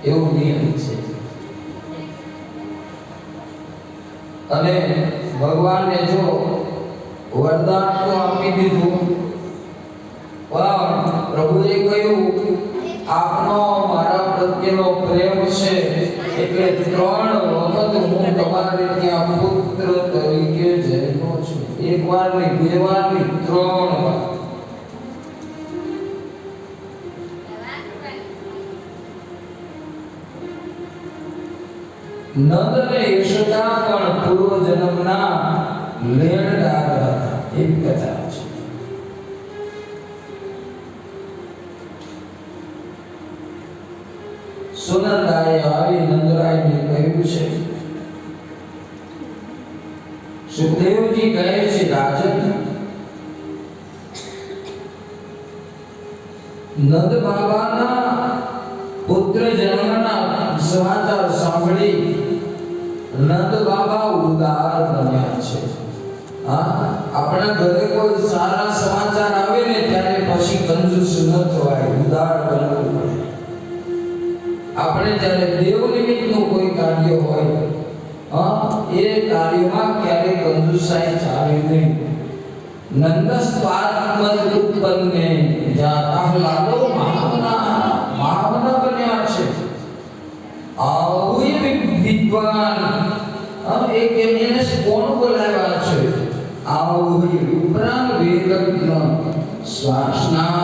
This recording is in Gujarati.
એવું નિયમ છે. અને ભગવાનને જો વરદાન તો આપી દીધું, પણ પ્રભુએ કહ્યું આપનો મારા પ્રત્યેનો પ્રેમ છે એટલે 3 વખત હું તમારે ત્યાં પુત્ર તરીકે જન્મ્યો છું. એક વાર નહીં, 2 વાર નહીં, 3 વાર. નંદ અને યશોદા પણ પૂર્વ જન્મના લેણદાર હતા, એવી કથા છે. સુનંદાએ આવી નંદરાયને કહ્યું છે, સુખદેવજી કહે છે, રાજન નંદ બાબાના પુત્ર જન્મના સમાચાર સાંભળી નંદ બાબા ઉદાર બન્યા છે. આપણા ઘરે કોઈ સારા સમાચાર આવે ને ત્યારે પછી કંજૂસ ન થવાય, ઉદાર બનવું પડે. આપણે જ્યારે દેવ નિમિત્તનું કોઈ કાર્ય હોય, એ કાર્યમાં ક્યારેય કંજૂસાઈ ચાલે નહીં. નંદસ્વાત્મજ ઉત્પન્ને જાતા લાલો મહાવના બન્યા છે. આવું વિદ્વાન એક એને કોણ બોલાવ્યા છે? આવું ઉપરાંત વેદજ્ઞ શ્વાસના